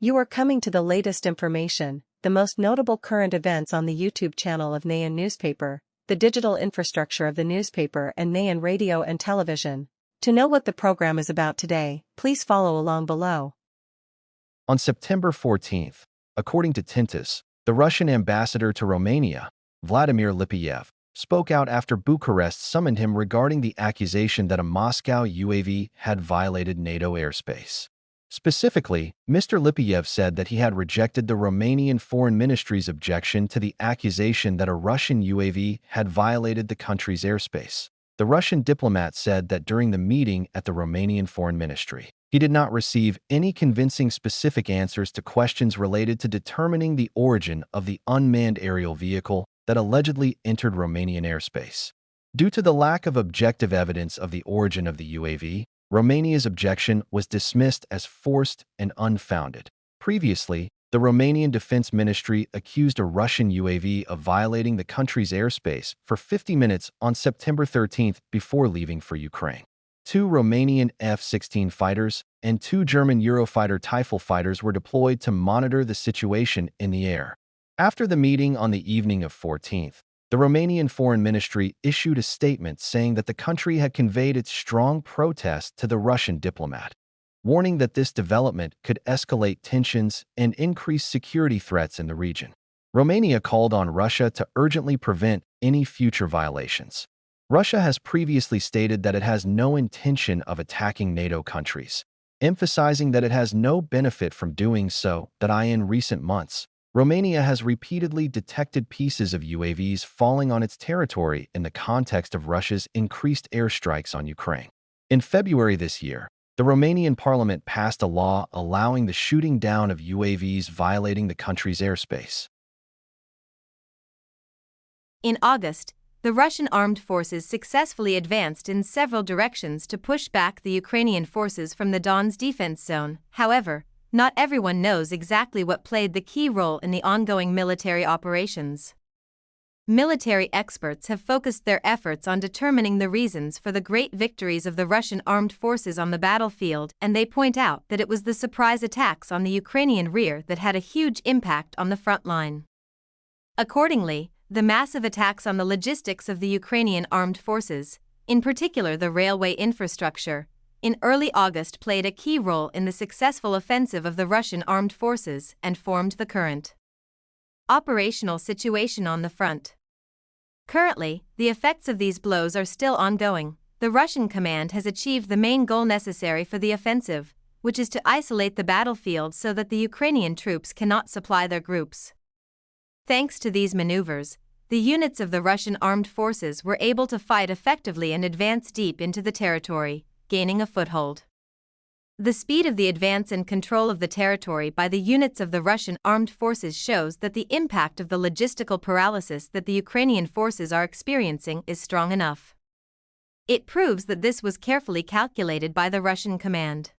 You are coming to the latest information, the most notable current events on the YouTube channel of Nghe An Newspaper, the digital infrastructure of the newspaper and Nghe An radio and television. To know what the program is about today, please follow along below. On September 14th, according to Tintus, the Russian ambassador to Romania, Vladimir Lipyev, spoke out after Bucharest summoned him regarding the accusation that a Moscow UAV had violated NATO airspace. Specifically, Mr. Lipyev said that he had rejected the Romanian Foreign Ministry's objection to the accusation that a Russian UAV had violated the country's airspace. The Russian diplomat said that during the meeting at the Romanian Foreign Ministry, he did not receive any convincing specific answers to questions related to determining the origin of the unmanned aerial vehicle that allegedly entered Romanian airspace. Due to the lack of objective evidence of the origin of the UAV, Romania's objection was dismissed as forced and unfounded. Previously, the Romanian Defense Ministry accused a Russian UAV of violating the country's airspace for 50 minutes on September 13th before leaving for Ukraine. 2 Romanian F-16 fighters and 2 German Eurofighter Typhoon fighters were deployed to monitor the situation in the air. After the meeting on the evening of 14th, the Romanian Foreign Ministry issued a statement saying that the country had conveyed its strong protest to the Russian diplomat, warning that this development could escalate tensions and increase security threats in the region. Romania called on Russia to urgently prevent any future violations. Russia has previously stated that it has no intention of attacking NATO countries, emphasizing that it has no benefit from doing so. In recent months, Romania has repeatedly detected pieces of UAVs falling on its territory in the context of Russia's increased airstrikes on Ukraine. In February this year, the Romanian parliament passed a law allowing the shooting down of UAVs violating the country's airspace. In August, the Russian armed forces successfully advanced in several directions to push back the Ukrainian forces from the Don's defense zone. However, not everyone knows exactly what played the key role in the ongoing military operations. Military experts have focused their efforts on determining the reasons for the great victories of the Russian armed forces on the battlefield, and they point out that it was the surprise attacks on the Ukrainian rear that had a huge impact on the front line. Accordingly, the massive attacks on the logistics of the Ukrainian armed forces, in particular the railway infrastructure, in early August played a key role in the successful offensive of the Russian armed forces and formed the current operational situation on the front. Currently, the effects of these blows are still ongoing. The Russian command has achieved the main goal necessary for the offensive, which is to isolate the battlefield so that the Ukrainian troops cannot supply their groups. Thanks to these maneuvers, the units of the Russian armed forces were able to fight effectively and advance deep into the territory, gaining a foothold. The speed of the advance and control of the territory by the units of the Russian armed forces shows that the impact of the logistical paralysis that the Ukrainian forces are experiencing is strong enough. It proves that this was carefully calculated by the Russian command.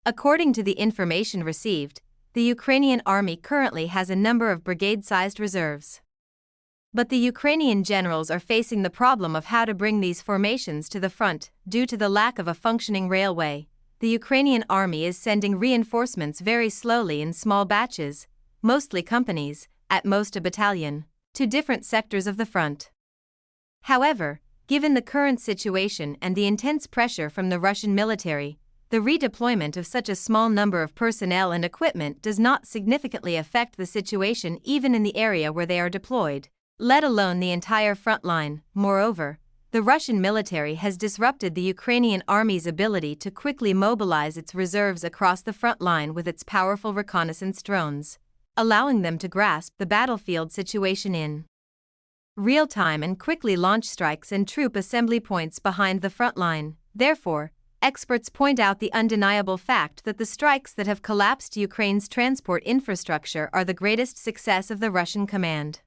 According to the information received, the Ukrainian army currently has a number of brigade-sized reserves. But the Ukrainian generals are facing the problem of how to bring these formations to the front. Due to the lack of a functioning railway, the Ukrainian army is sending reinforcements very slowly in small batches, mostly companies, at most a battalion, to different sectors of the front. However, given the current situation and the intense pressure from the Russian military, the redeployment of such a small number of personnel and equipment does not significantly affect the situation even in the area where they are deployed, let alone the entire front line. Moreover, the Russian military has disrupted the Ukrainian army's ability to quickly mobilize its reserves across the front line with its powerful reconnaissance drones, allowing them to grasp the battlefield situation in real time and quickly launch strikes and troop assembly points behind the front line. Therefore, experts point out the undeniable fact that the strikes that have collapsed Ukraine's transport infrastructure are the greatest success of the Russian command.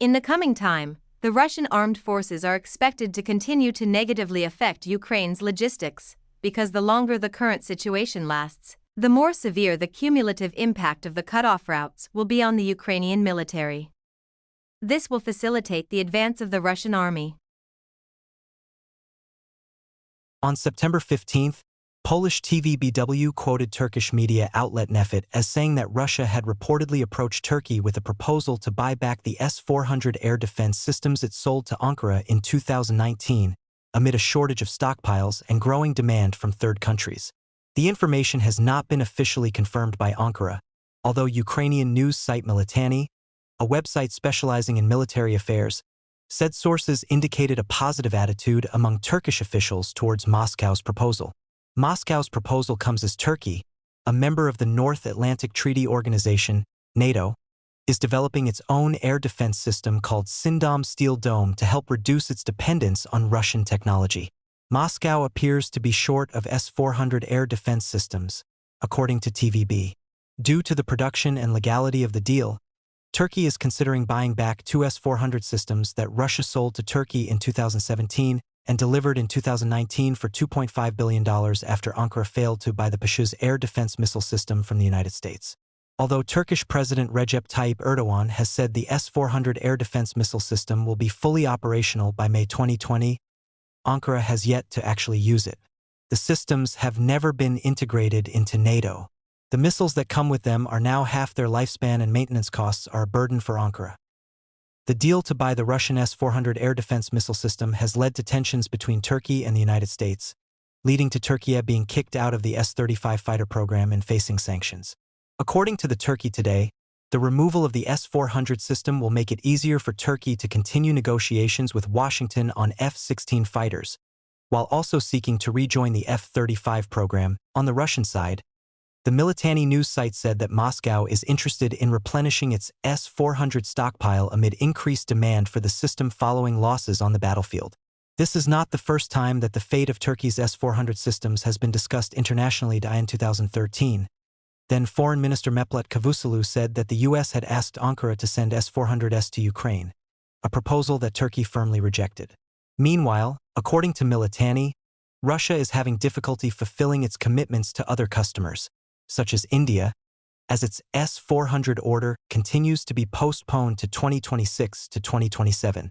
In the coming time, the Russian armed forces are expected to continue to negatively affect Ukraine's logistics, because the longer the current situation lasts, the more severe the cumulative impact of the cut-off routes will be on the Ukrainian military. This will facilitate the advance of the Russian army. On September 15th, Polish TVBW quoted Turkish media outlet Nefit as saying that Russia had reportedly approached Turkey with a proposal to buy back the S-400 air defense systems it sold to Ankara in 2019, amid a shortage of stockpiles and growing demand from third countries. The information has not been officially confirmed by Ankara, although Ukrainian news site Militani, a website specializing in military affairs, said sources indicated a positive attitude among Turkish officials towards Moscow's proposal. Moscow's proposal comes as Turkey, a member of the North Atlantic Treaty Organization, NATO, is developing its own air defense system called Sindom Steel Dome to help reduce its dependence on Russian technology. Moscow appears to be short of S-400 air defense systems, according to TVB. Due to the production and legality of the deal, Turkey is considering buying back two S-400 systems that Russia sold to Turkey in 2017 and delivered in 2019 for $2.5 billion after Ankara failed to buy the Pashuz air defense missile system from the United States. Although Turkish President Recep Tayyip Erdogan has said the S-400 air defense missile system will be fully operational by May 2020, Ankara has yet to actually use it. The systems have never been integrated into NATO. The missiles that come with them are now half their lifespan, and maintenance costs are a burden for Ankara. The deal to buy the Russian S-400 air defense missile system has led to tensions between Turkey and the United States, leading to Turkey being kicked out of the S-35 fighter program and facing sanctions. According to the Turkey Today, the removal of the S-400 system will make it easier for Turkey to continue negotiations with Washington on F-16 fighters, while also seeking to rejoin the F-35 program. On the Russian side, the Militani news site said that Moscow is interested in replenishing its S-400 stockpile amid increased demand for the system following losses on the battlefield. This is not the first time that the fate of Turkey's S-400 systems has been discussed internationally. In 2013, then Foreign Minister Mevlut Cavusoglu said that the U.S. had asked Ankara to send S-400s to Ukraine, a proposal that Turkey firmly rejected. Meanwhile, according to Militani, Russia is having difficulty fulfilling its commitments to other customers, such as India, as its S-400 order continues to be postponed to 2026 to 2027.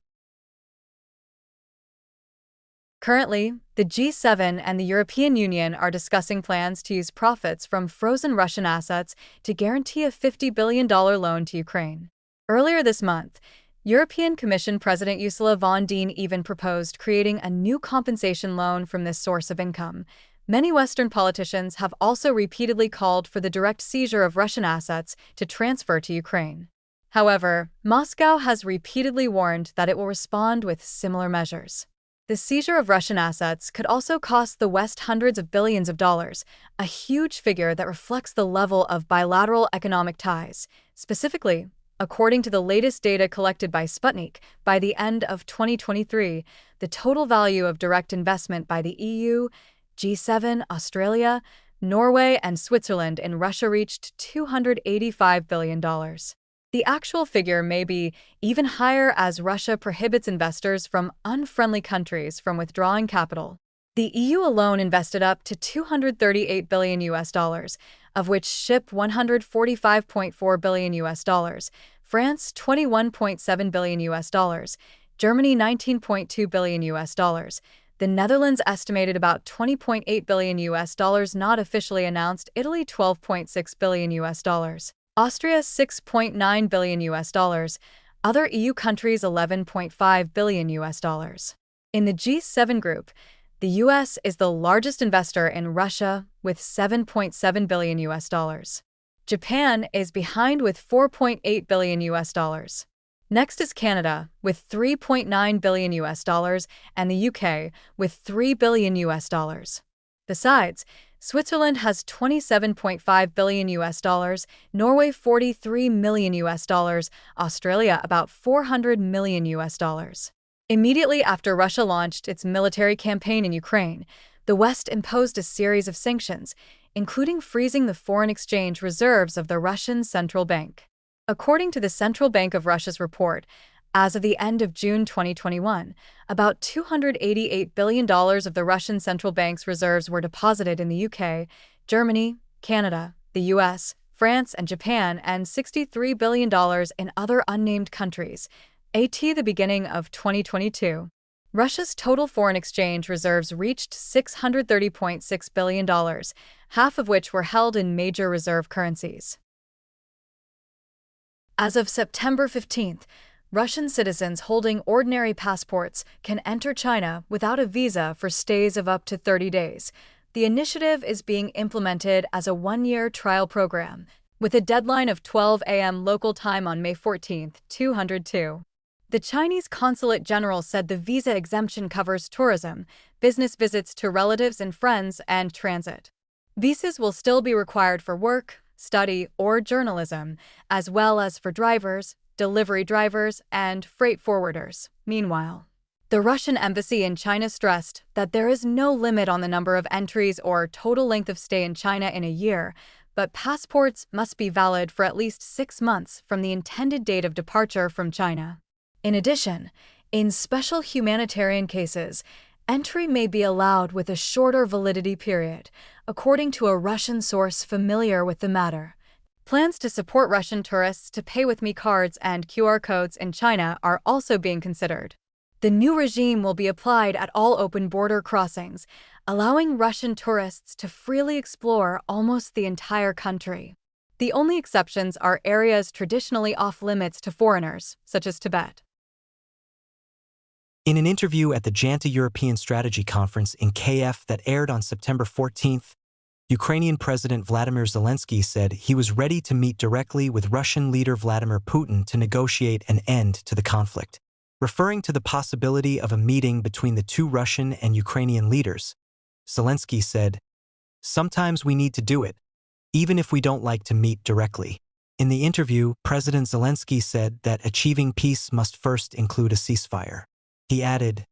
Currently, the G7 and the European Union are discussing plans to use profits from frozen Russian assets to guarantee a $50 billion loan to Ukraine. Earlier this month, European Commission President Ursula von der Leyen even proposed creating a new compensation loan from this source of income. Many Western politicians have also repeatedly called for the direct seizure of Russian assets to transfer to Ukraine. However, Moscow has repeatedly warned that it will respond with similar measures. The seizure of Russian assets could also cost the West hundreds of billions of dollars, a huge figure that reflects the level of bilateral economic ties. Specifically, according to the latest data collected by Sputnik, by the end of 2023, the total value of direct investment by the EU, G7, Australia, Norway, and Switzerland in Russia reached $285 billion. The actual figure may be even higher as Russia prohibits investors from unfriendly countries from withdrawing capital. The EU alone invested up to $238 billion, of which SHIP $145.4 billion, France $21.7 billion, Germany $19.2 billion, the Netherlands estimated about $20.8 billion not officially announced, Italy $12.6 billion. Austria $6.9 billion, other EU countries $11.5 billion. In the G7 group, the US is the largest investor in Russia with $7.7 billion. Japan is behind with $4.8 billion. Next is Canada with $3.9 billion and the UK with $3 billion. Besides, Switzerland has $27.5 billion, Norway $43 million, Australia about $400 million. Immediately after Russia launched its military campaign in Ukraine, the West imposed a series of sanctions, including freezing the foreign exchange reserves of the Russian central bank. According to the Central Bank of Russia's report, as of the end of June 2021, about $288 billion of the Russian central bank's reserves were deposited in the UK, Germany, Canada, the US, France, and Japan, and $63 billion in other unnamed countries, at the beginning of 2022. Russia's total foreign exchange reserves reached $630.6 billion, half of which were held in major reserve currencies. As of September 15th, Russian citizens holding ordinary passports can enter China without a visa for stays of up to 30 days. The initiative is being implemented as a one-year trial program, with a deadline of 12 a.m. local time on May 14, 2002. The Chinese Consulate General said the visa exemption covers tourism, business visits to relatives and friends, and transit. Visas will still be required for work, study, or journalism, as well as for drivers, delivery drivers, and freight forwarders. Meanwhile, the Russian embassy in China stressed that there is no limit on the number of entries or total length of stay in China in a year, but passports must be valid for at least 6 months from the intended date of departure from China. In addition, in special humanitarian cases, entry may be allowed with a shorter validity period, according to a Russian source familiar with the matter. Plans to support Russian tourists to pay with Me cards and QR codes in China are also being considered. The new regime will be applied at all open border crossings, allowing Russian tourists to freely explore almost the entire country. The only exceptions are areas traditionally off-limits to foreigners, such as Tibet. In an interview at the Janta European Strategy Conference in Kyiv that aired on September 14th, Ukrainian President Vladimir Zelensky said he was ready to meet directly with Russian leader Vladimir Putin to negotiate an end to the conflict. Referring to the possibility of a meeting between the two Russian and Ukrainian leaders, Zelensky said, "Sometimes we need to do it, even if we don't like to meet directly." In the interview, President Zelensky said that achieving peace must first include a ceasefire. He added,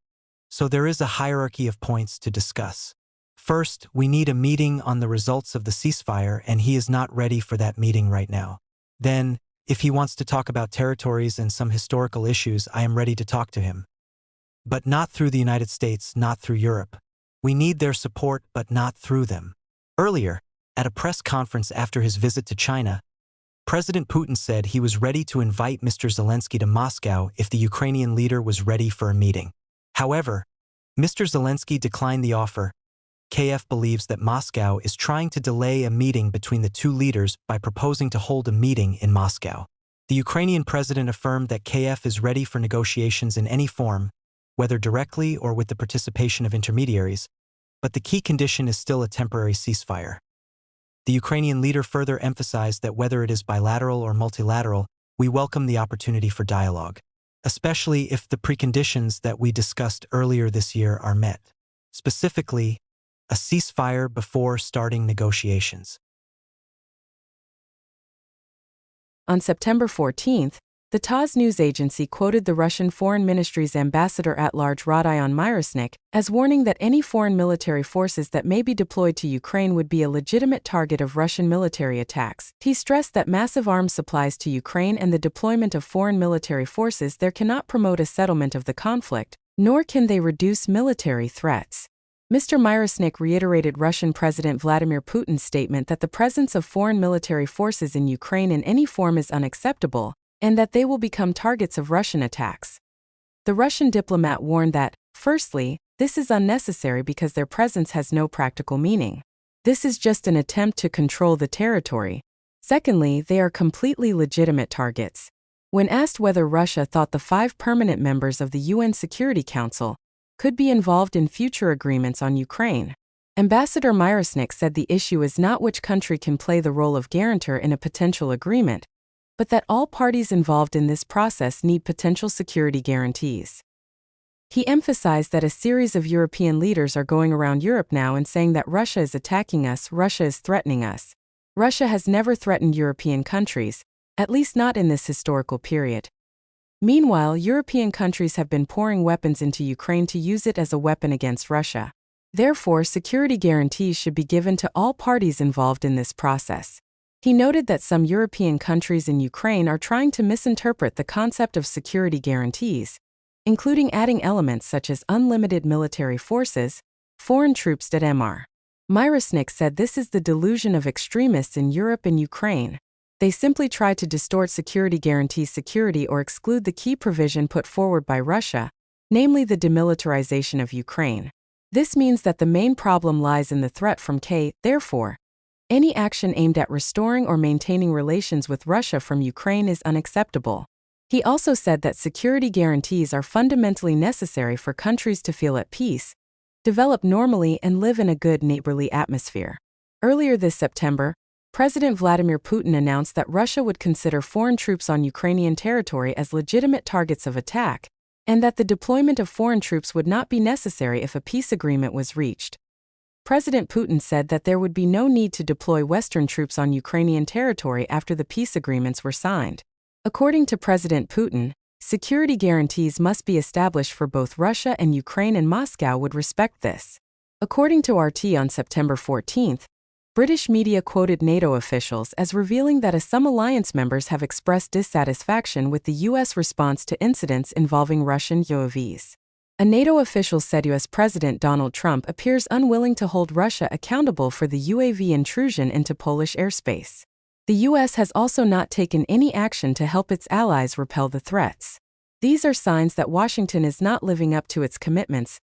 "So there is a hierarchy of points to discuss. First, we need a meeting on the results of the ceasefire, and he is not ready for that meeting right now. Then, if he wants to talk about territories and some historical issues, I am ready to talk to him. But not through the United States, not through Europe. We need their support, but not through them." Earlier, at a press conference after his visit to China, President Putin said he was ready to invite Mr. Zelensky to Moscow if the Ukrainian leader was ready for a meeting. However, Mr. Zelensky declined the offer. Kyiv believes that Moscow is trying to delay a meeting between the two leaders by proposing to hold a meeting in Moscow. The Ukrainian president affirmed that Kyiv is ready for negotiations in any form, whether directly or with the participation of intermediaries, but the key condition is still a temporary ceasefire. The Ukrainian leader further emphasized that whether it is bilateral or multilateral, we welcome the opportunity for dialogue, especially if the preconditions that we discussed earlier this year are met. Specifically, a ceasefire before starting negotiations. On September 14th, the TASS news agency quoted the Russian Foreign Ministry's ambassador-at-large Rodion Myrosnik as warning that any foreign military forces that may be deployed to Ukraine would be a legitimate target of Russian military attacks. He stressed that massive arms supplies to Ukraine and the deployment of foreign military forces there cannot promote a settlement of the conflict, nor can they reduce military threats. Mr. Myrosnik reiterated Russian President Vladimir Putin's statement that the presence of foreign military forces in Ukraine in any form is unacceptable, and that they will become targets of Russian attacks. The Russian diplomat warned that, firstly, this is unnecessary because their presence has no practical meaning. This is just an attempt to control the territory. Secondly, they are completely legitimate targets. When asked whether Russia thought the 5 permanent members of the UN Security Council could be involved in future agreements on Ukraine, Ambassador Myrosnik said the issue is not which country can play the role of guarantor in a potential agreement, but that all parties involved in this process need potential security guarantees. He emphasized that a series of European leaders are going around Europe now and saying that Russia is attacking us, Russia is threatening us. Russia has never threatened European countries, at least not in this historical period. Meanwhile, European countries have been pouring weapons into Ukraine to use it as a weapon against Russia. Therefore, security guarantees should be given to all parties involved in this process. He noted that some European countries in Ukraine are trying to misinterpret the concept of security guarantees, including adding elements such as unlimited military forces, foreign troops etc. Myrosnik said this is the delusion of extremists in Europe and Ukraine. They simply try to distort security guarantees security or exclude the key provision put forward by Russia, namely the demilitarization of Ukraine. This means that the main problem lies in the threat from Kiev. Therefore, any action aimed at restoring or maintaining relations with Russia from Ukraine is unacceptable. He also said that security guarantees are fundamentally necessary for countries to feel at peace, develop normally, and live in a good neighborly atmosphere. Earlier this September, President Vladimir Putin announced that Russia would consider foreign troops on Ukrainian territory as legitimate targets of attack, and that the deployment of foreign troops would not be necessary if a peace agreement was reached. President Putin said that there would be no need to deploy Western troops on Ukrainian territory after the peace agreements were signed. According to President Putin, security guarantees must be established for both Russia and Ukraine, and Moscow would respect this. According to RT on September 14, British media quoted NATO officials as revealing that some alliance members have expressed dissatisfaction with the U.S. response to incidents involving Russian UAVs. A NATO official said U.S. President Donald Trump appears unwilling to hold Russia accountable for the UAV intrusion into Polish airspace. The U.S. has also not taken any action to help its allies repel the threats. These are signs that Washington is not living up to its commitments.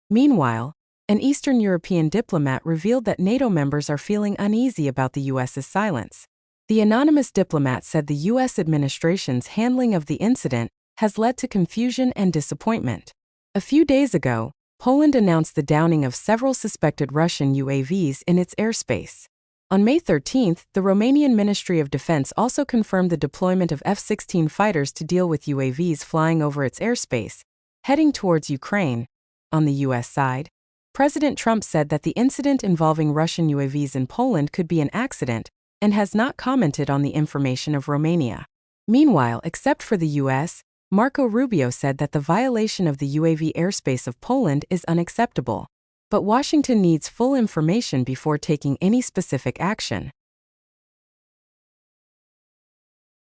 Meanwhile, an Eastern European diplomat revealed that NATO members are feeling uneasy about the U.S.'s silence. The anonymous diplomat said the U.S. administration's handling of the incident has led to confusion and disappointment. A few days ago, Poland announced the downing of several suspected Russian UAVs in its airspace. On May 13, the Romanian Ministry of Defense also confirmed the deployment of F-16 fighters to deal with UAVs flying over its airspace, heading towards Ukraine. On the U.S. side, President Trump said that the incident involving Russian UAVs in Poland could be an accident and has not commented on the information of Romania. Meanwhile, except for the U.S., Marco Rubio said that the violation of the UAV airspace of Poland is unacceptable. But Washington needs full information before taking any specific action.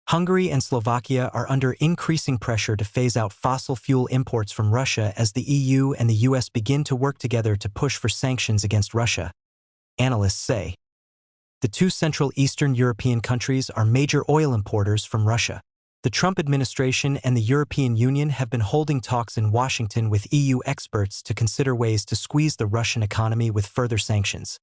Hungary and Slovakia are under increasing pressure to phase out fossil fuel imports from Russia as the EU and the US begin to work together to push for sanctions against Russia, analysts say. The two Central Eastern European countries are major oil importers from Russia. The Trump administration and the European Union have been holding talks in Washington with EU experts to consider ways to squeeze the Russian economy with further sanctions.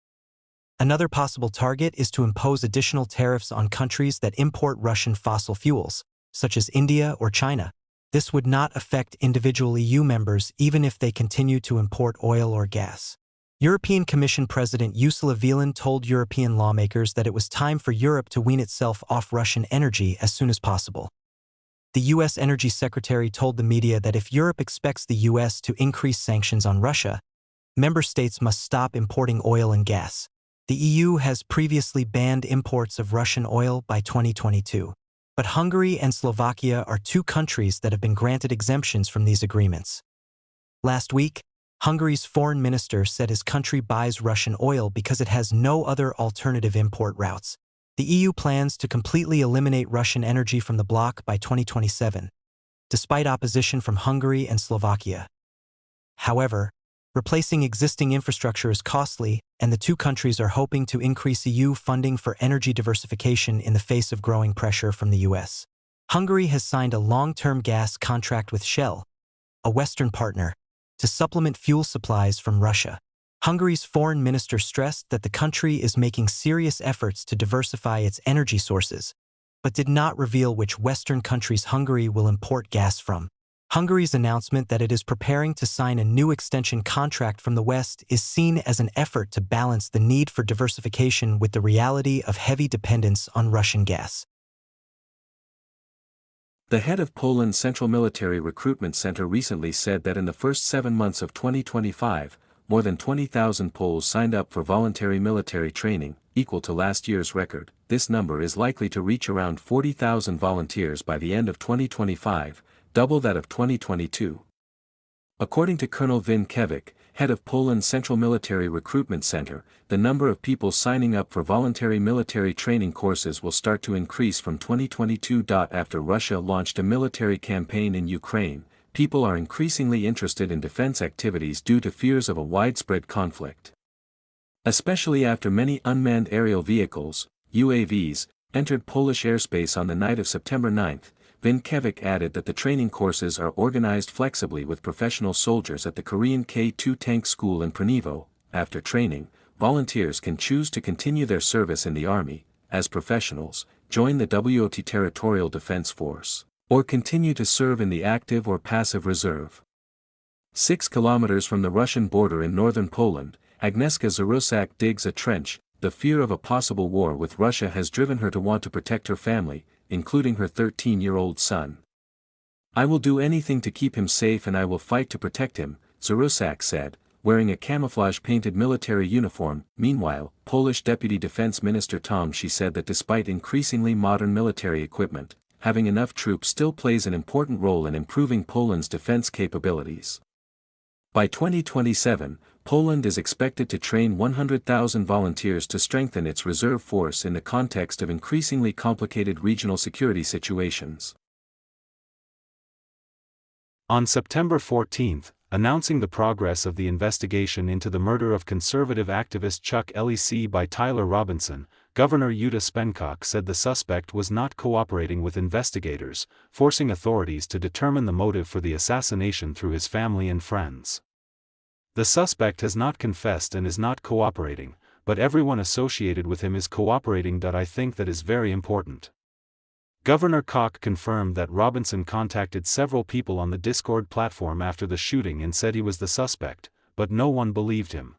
Another possible target is to impose additional tariffs on countries that import Russian fossil fuels, such as India or China. This would not affect individual EU members even if they continue to import oil or gas. European Commission President Ursula von der Leyen told European lawmakers that it was time for Europe to wean itself off Russian energy as soon as possible. The U.S. Energy Secretary told the media that if Europe expects the U.S. to increase sanctions on Russia, member states must stop importing oil and gas. The EU has previously banned imports of Russian oil by 2022. But Hungary and Slovakia are two countries that have been granted exemptions from these agreements. Last week, Hungary's foreign minister said his country buys Russian oil because it has no other alternative import routes. The EU plans to completely eliminate Russian energy from the bloc by 2027, despite opposition from Hungary and Slovakia. However, replacing existing infrastructure is costly, and the two countries are hoping to increase EU funding for energy diversification in the face of growing pressure from the US. Hungary has signed a long-term gas contract with Shell, a Western partner, to supplement fuel supplies from Russia. Hungary's foreign minister stressed that the country is making serious efforts to diversify its energy sources, but did not reveal which Western countries Hungary will import gas from. Hungary's announcement that it is preparing to sign a new extension contract from the West is seen as an effort to balance the need for diversification with the reality of heavy dependence on Russian gas. The head of Poland's Central Military Recruitment Center recently said that in the first 7 months of 2025, more than 20,000 Poles signed up for voluntary military training, equal to last year's record. This number is likely to reach around 40,000 volunteers by the end of 2025, double that of 2022. According to Colonel Vin Kevik, head of Poland's Central Military Recruitment Center, the number of people signing up for voluntary military training courses will start to increase from 2022. After Russia launched a military campaign in Ukraine, people are increasingly interested in defense activities due to fears of a widespread conflict. Especially after many unmanned aerial vehicles, UAVs, entered Polish airspace on the night of September 9, Vinkevich added that the training courses are organized flexibly with professional soldiers at the Korean K-2 tank school in Pranivo. After training, volunteers can choose to continue their service in the Army, as professionals, join the WOT Territorial Defense Force, or continue to serve in the active or passive reserve. 6 kilometers from the Russian border in northern Poland, Agnieszka Zarusak digs a trench. The fear of a possible war with Russia has driven her to want to protect her family, including her 13-year-old son. "I will do anything to keep him safe and I will fight to protect him," Zarusak said, wearing a camouflage-painted military uniform. Meanwhile, Polish Deputy Defense Minister Tom She said that despite increasingly modern military equipment, having enough troops still plays an important role in improving Poland's defense capabilities. By 2027, Poland is expected to train 100,000 volunteers to strengthen its reserve force in the context of increasingly complicated regional security situations. On September 14, announcing the progress of the investigation into the murder of conservative activist Chuck Lec by Tyler Robinson, Governor Yuta Spencock said the suspect was not cooperating with investigators, forcing authorities to determine the motive for the assassination through his family and friends. "The suspect has not confessed and is not cooperating, but everyone associated with him is cooperating. I think that is very important." Governor Koch confirmed that Robinson contacted several people on the Discord platform after the shooting and said he was the suspect, but no one believed him.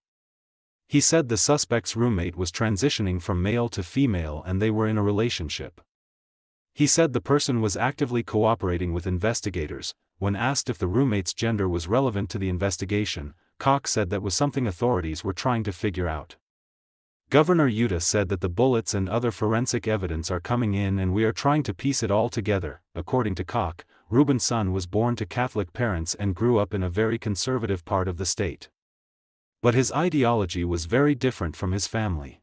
He said the suspect's roommate was transitioning from male to female and they were in a relationship. He said the person was actively cooperating with investigators. When asked if the roommate's gender was relevant to the investigation, Koch said that was something authorities were trying to figure out. Governor Yuta said that the bullets and other forensic evidence are coming in and we are trying to piece it all together. According to Koch, Ruben's son was born to Catholic parents and grew up in a very conservative part of the state. But his ideology was very different from his family.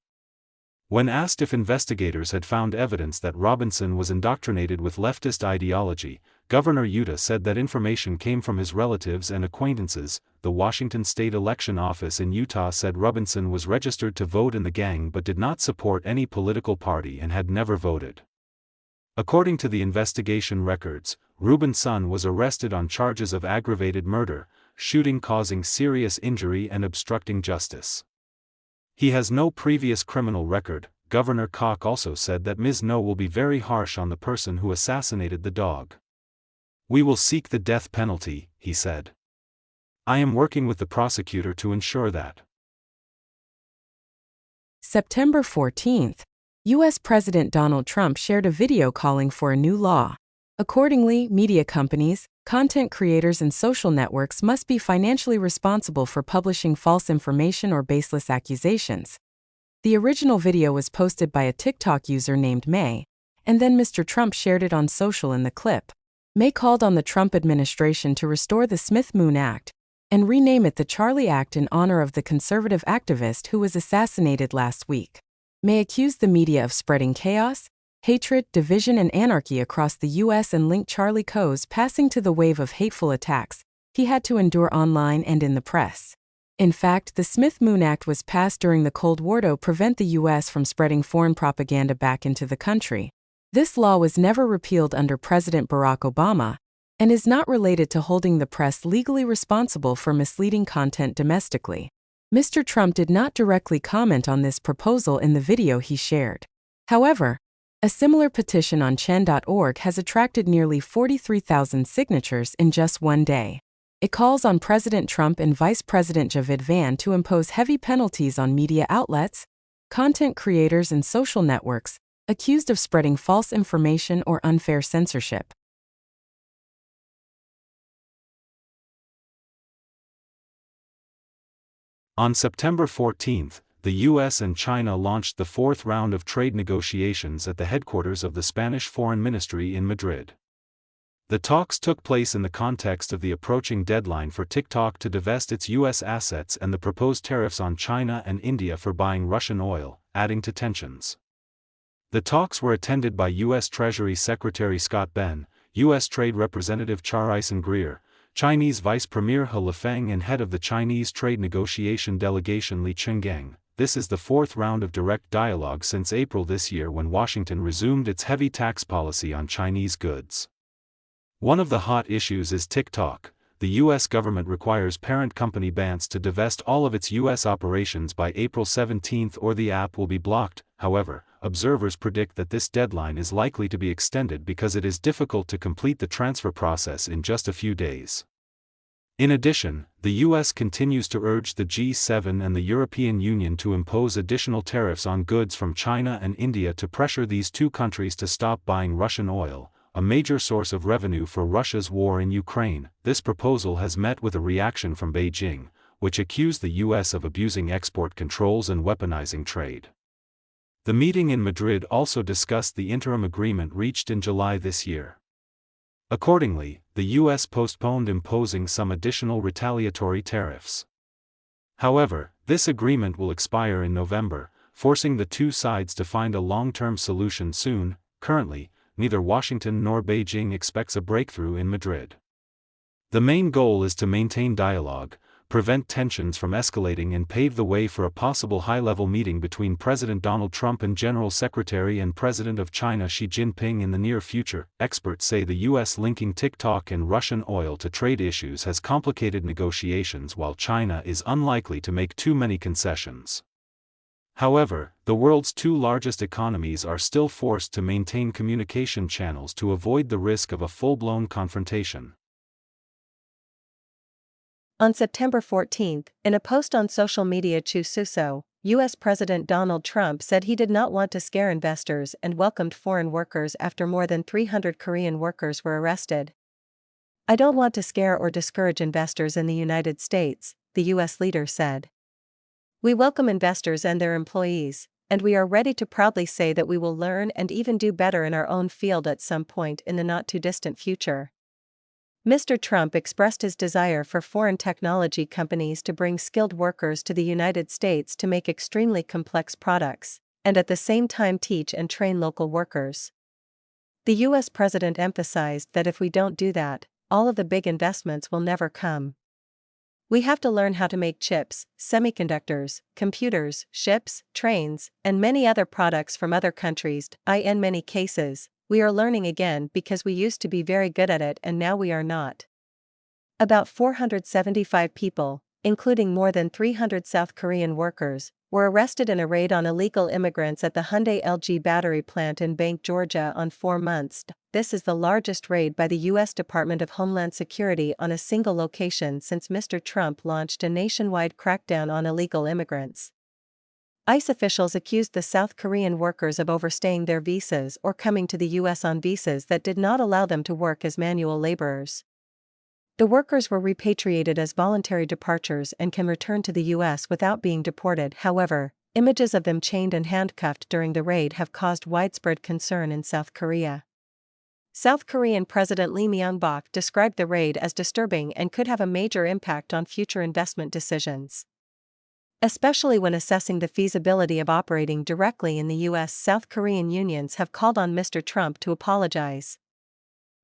When asked if investigators had found evidence that Robinson was indoctrinated with leftist ideology, Governor Yuta said that information came from his relatives and acquaintances. The Washington State Election Office in Utah said Robinson was registered to vote in the gang but did not support any political party and had never voted. According to the investigation records, Ruben's son was arrested on charges of aggravated murder, shooting causing serious injury and obstructing justice. He has no previous criminal record. Governor Koch also said that Ms. No will be very harsh on the person who assassinated the dog. "We will seek the death penalty," he said. "I am working with the prosecutor to ensure that." September 14, U.S. President Donald Trump shared a video calling for a new law. Accordingly, media companies, content creators and social networks must be financially responsible for publishing false information or baseless accusations. The original video was posted by a TikTok user named May, and then Mr. Trump shared it on social in the clip. May called on the Trump administration to restore the Smith-Moon Act and rename it the Charlie Act in honor of the conservative activist who was assassinated last week. May accused the media of spreading chaos, hatred, division and anarchy across the U.S. and linked Charlie Coe's passing to the wave of hateful attacks he had to endure online and in the press. In fact, the Smith-Moon Act was passed during the Cold War to prevent the U.S. from spreading foreign propaganda back into the country. This law was never repealed under President Barack Obama and is not related to holding the press legally responsible for misleading content domestically. Mr. Trump did not directly comment on this proposal in the video he shared. However, a similar petition on Chen.org has attracted nearly 43,000 signatures in just one day. It calls on President Trump and Vice President Javid Van to impose heavy penalties on media outlets, content creators and social networks accused of spreading false information or unfair censorship. On September 14, the U.S. and China launched the fourth round of trade negotiations at the headquarters of the Spanish Foreign Ministry in Madrid. The talks took place in the context of the approaching deadline for TikTok to divest its U.S. assets and the proposed tariffs on China and India for buying Russian oil, adding to tensions. The talks were attended by U.S. Treasury Secretary Scott Benn, U.S. Trade Representative Char Eisen-Greer, Chinese Vice Premier He Lifeng and head of the Chinese Trade Negotiation Delegation Li Chenggang. This is the fourth round of direct dialogue since April this year when Washington resumed its heavy tax policy on Chinese goods. One of the hot issues is TikTok. The U.S. government requires parent company Binance to divest all of its U.S. operations by April 17 or the app will be blocked. However, observers predict that this deadline is likely to be extended because it is difficult to complete the transfer process in just a few days. In addition, the U.S. continues to urge the G7 and the European Union to impose additional tariffs on goods from China and India to pressure these two countries to stop buying Russian oil, a major source of revenue for Russia's war in Ukraine. This proposal has met with a reaction from Beijing, which accused the U.S. of abusing export controls and weaponizing trade. The meeting in Madrid also discussed the interim agreement reached in July this year. Accordingly, the U.S. postponed imposing some additional retaliatory tariffs. However, this agreement will expire in November, forcing the two sides to find a long-term solution soon. Currently, neither Washington nor Beijing expects a breakthrough in Madrid. The main goal is to maintain dialogue, prevent tensions from escalating and pave the way for a possible high-level meeting between President Donald Trump and General Secretary and President of China Xi Jinping in the near future. Experts say the U.S. linking TikTok and Russian oil to trade issues has complicated negotiations, while China is unlikely to make too many concessions. However, the world's two largest economies are still forced to maintain communication channels to avoid the risk of a full-blown confrontation. On September 14, in a post on social media, U.S. President Donald Trump said he did not want to scare investors and welcomed foreign workers after more than 300 Korean workers were arrested. "I don't want to scare or discourage investors in the United States," the U.S. leader said. "We welcome investors and their employees, and we are ready to proudly say that we will learn and even do better in our own field at some point in the not-too-distant future." Mr. Trump expressed his desire for foreign technology companies to bring skilled workers to the United States to make extremely complex products, and at the same time teach and train local workers. The U.S. president emphasized that if we don't do that, all of the big investments will never come. "We have to learn how to make chips, semiconductors, computers, ships, trains, and many other products from other countries. In many cases, we are learning again because we used to be very good at it and now we are not." About 475 people, including more than 300 South Korean workers, were arrested in a raid on illegal immigrants at the Hyundai LG battery plant in Bank, Georgia on 4 months. This is the largest raid by the U.S. Department of Homeland Security on a single location since Mr. Trump launched a nationwide crackdown on illegal immigrants. ICE officials accused the South Korean workers of overstaying their visas or coming to the U.S. on visas that did not allow them to work as manual laborers. The workers were repatriated as voluntary departures and can return to the U.S. without being deported. However, images of them chained and handcuffed during the raid have caused widespread concern in South Korea. South Korean President Lee Myung-bak described the raid as disturbing and could have a major impact on future investment decisions, especially when assessing the feasibility of operating directly in the U.S. South Korean unions have called on Mr. Trump to apologize.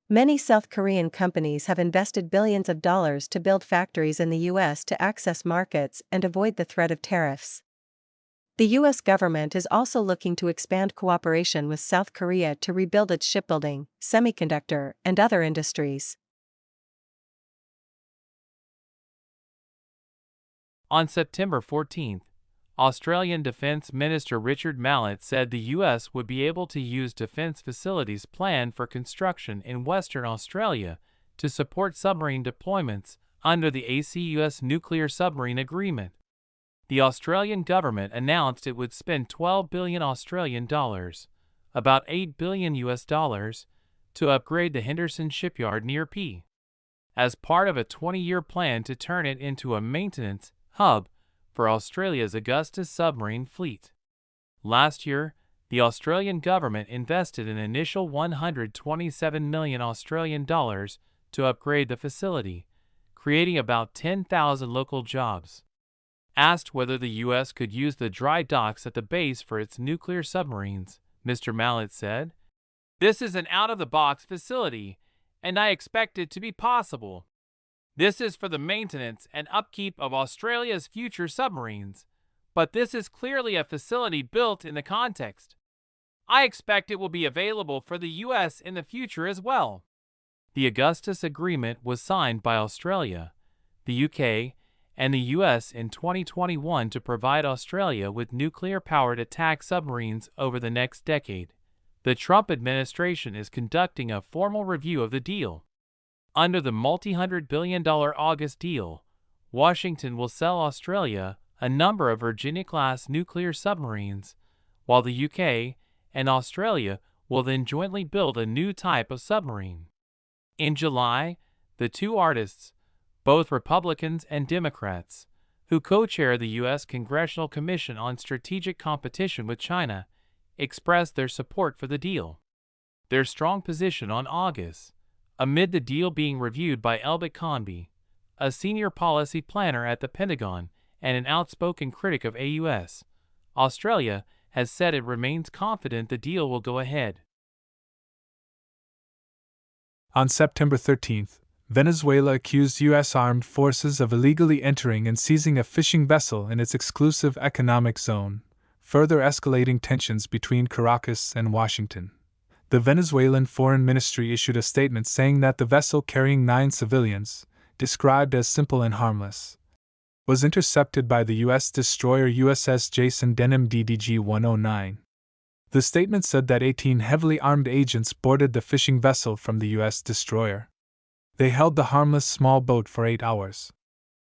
Many South Korean companies have invested billions of dollars to build factories in the U.S. to access markets and avoid the threat of tariffs. The U.S. government is also looking to expand cooperation with South Korea to rebuild its shipbuilding, semiconductor, and other industries. On September 14, Australian Defence Minister Richard Mallett said the U.S. would be able to use defence facilities planned for construction in Western Australia to support submarine deployments under the AUKUS nuclear submarine agreement. The Australian government announced it would spend 12 billion Australian dollars, about $8 billion US, to upgrade the Henderson shipyard near P, as part of a 20-year plan to turn it into a maintenance hub for Australia's Augusta submarine fleet. Last year, the Australian government invested an initial 127 million Australian dollars to upgrade the facility, creating about 10,000 local jobs. Asked whether the U.S. could use the dry docks at the base for its nuclear submarines, Mr. Mallett said, "This is an out-of-the-box facility, and I expect it to be possible. This is for the maintenance and upkeep of Australia's future submarines, but this is clearly a facility built in the context. I expect it will be available for the U.S. in the future as well." The Augustus Agreement was signed by Australia, the UK, and the US in 2021 to provide Australia with nuclear-powered attack submarines over the next decade. The Trump administration is conducting a formal review of the deal. Under the multi-hundred-billion-dollar August deal, Washington will sell Australia a number of Virginia-class nuclear submarines, while the UK and Australia will then jointly build a new type of submarine. In July, the two artists, both Republicans and Democrats, who co-chair the U.S. Congressional Commission on Strategic Competition with China, expressed their support for the deal. Their strong position on August, amid the deal being reviewed by Elbit Conby, a senior policy planner at the Pentagon and an outspoken critic of AUS, Australia has said it remains confident the deal will go ahead. On September 13th, Venezuela accused U.S. armed forces of illegally entering and seizing a fishing vessel in its exclusive economic zone, further escalating tensions between Caracas and Washington. The Venezuelan Foreign Ministry issued a statement saying that the vessel carrying 9 civilians, described as simple and harmless, was intercepted by the U.S. destroyer USS Jason Denham DDG-109. The statement said that 18 heavily armed agents boarded the fishing vessel from the U.S. destroyer. They held the harmless small boat for 8 hours.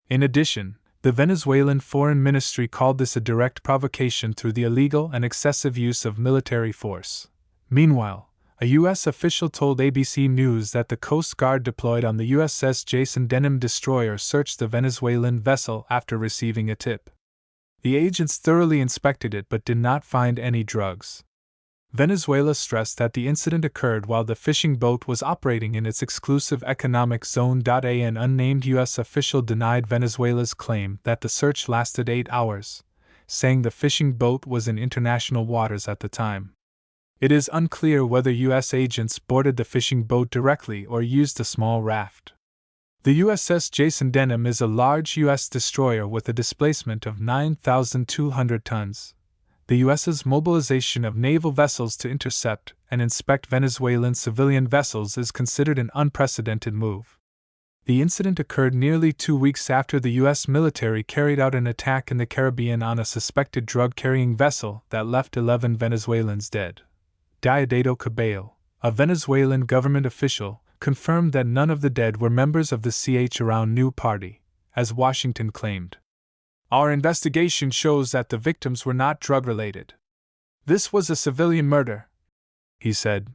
In addition, the Venezuelan Foreign Ministry called this a direct provocation through the illegal and excessive use of military force. Meanwhile, a U.S. official told ABC News that the Coast Guard deployed on the USS Jason Denham destroyer searched the Venezuelan vessel after receiving a tip. The agents thoroughly inspected it but did not find any drugs. Venezuela stressed that the incident occurred while the fishing boat was operating in its exclusive economic zone. An unnamed U.S. official denied Venezuela's claim that the search lasted 8 hours, saying the fishing boat was in international waters at the time. It is unclear whether U.S. agents boarded the fishing boat directly or used a small raft. The USS Jason Denham is a large U.S. destroyer with a displacement of 9,200 tons. The U.S.'s mobilization of naval vessels to intercept and inspect Venezuelan civilian vessels is considered an unprecedented move. The incident occurred nearly 2 weeks after the U.S. military carried out an attack in the Caribbean on a suspected drug-carrying vessel that left 11 Venezuelans dead. Diosdado Cabello, a Venezuelan government official, confirmed that none of the dead were members of the Ch. Party, as Washington claimed. Our investigation shows that the victims were not drug-related. This was a civilian murder, he said.